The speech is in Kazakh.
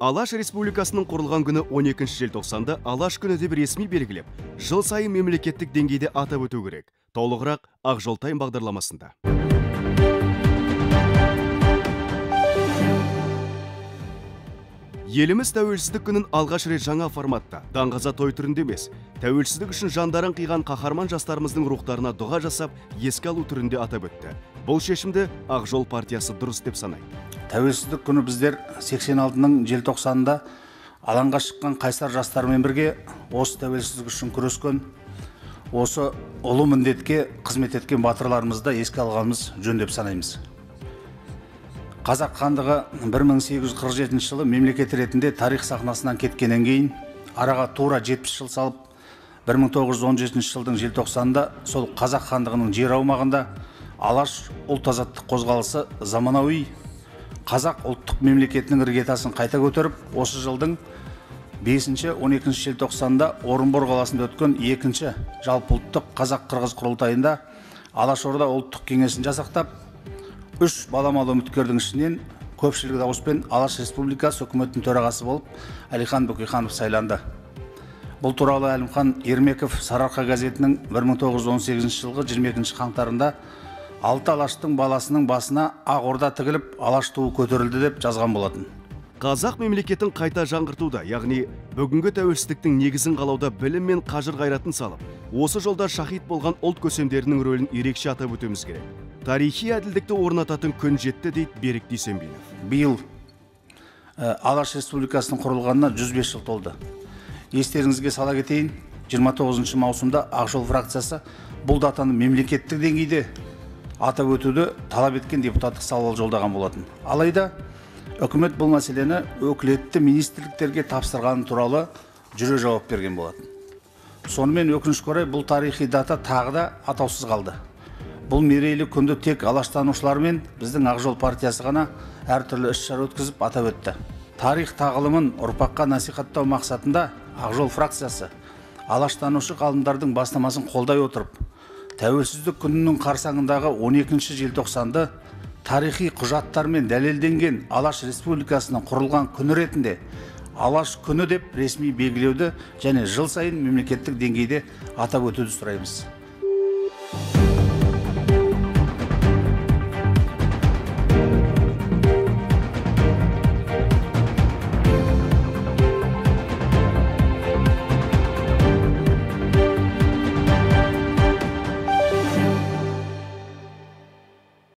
Алаш Республикасының құрылған күні 12 желтоқсанда Алаш күні деп ресми белгілеп, жыл сайын мемлекеттік деңгейде атап өту керек. Толығырақ Ақ жол тайм бағдарламасында. Еліміз тәуелсіздік күнін алғаш рет жаңа форматта, даңғаза той түрінде емес, тәуелсіздік үшін жандарын қиған қаһарман жастарымыздың рухтарына дұға жасап, еске алу түрінде атап өтті. Бұл шешімді Ақ жол партиясы дұрыс деп санайды. Тәуелсіздік күні біздер 86-ның желтоқсанында алаңға шыққан қайсар жастармен бірге осы тәуелсіздік үшін күрескен, осы ұлы міндетке қызмет еткен батырларымызды еске алғанымыз жөн деп санаймыз. Қазақ хандығы 1847 жылы мемлекет ретінде тарих сахнасынан кеткеннен кейін, араға тура 70 жыл салып, 1917 жылдың желтоқсанында сол Қазақ хандығының жер аумағында Алаш ұлт-азаттық қозғалысы заманауи Қазақ ұлттық мемлекетінің іргетасын қайта көтеріп, осы жылдың 5-12 желтоқсанда Орынбор қаласында өткен 2-ші жалпы ұлттық қазақ-қырғыз құрылтайында Алашорда ұлттық кеңесін жасақтап, 3 баламалы үміткердің ішінен көпшілік дауыспен Алаш Республикасы үкіметінің төрағасы болып Әлихан Бөкейханов сайланды. Бұл туралы Әлімхан Ермеков Сарыарқа газетінің 1918 жылғы 22 қаңтарында 6 Алаштың баласының басына ақ орда тігіліп, Алаш туы көтерілді деп жазған болатын. Қазақ мемлекетін қайта жаңғыртуда, яғни бүгінгі тәуелсіздіктің негізін қалауда білім мен қажыр қайратын салып, осы жолда шахид болған ұлт көсемдерінің рөлін ерекше атап өтуіміз керек. Тарихи әділдікті орнататын күн жетті дейді Берік Дүйсенбинов. Биыл Алаш Республикасының құрылғанына 105 жыл толды. Естеріңізге сала кетейін, 29 маусымда Ақ жол фракциясы бұл датаны мемлекеттік деңгейде атап өтуді талап еткен депутаттық сауал жолдаған болатын. Алайда үкімет бұл мәселені өкілетті министрліктерге тапсырғаны туралы жүре жауап берген болатын. Сонымен өкінішке орай бұл тарихи дата тағы да атаусыз қалды. Бұл мерейлі күнді тек алаштанушылар мен біздің Ақ жол партиясы ғана әртүрлі іс-шара өткізіп атап өтті. Тарих тағылымын ұрпаққа насихаттау мақсатында Ақ жол фракциясы алаштанушы ғалымдардың бастамасын қолдай отырып, тәуелсіздік күнінің қарсаңындағы 12 желтоқсанды тарихи құжаттармен дәлелденген Алаш Республикасының құрылған күні ретінде Алаш күні деп ресми белгілеуді және жыл сайын мемлекеттік деңгейде атап өтуді сұраймыз.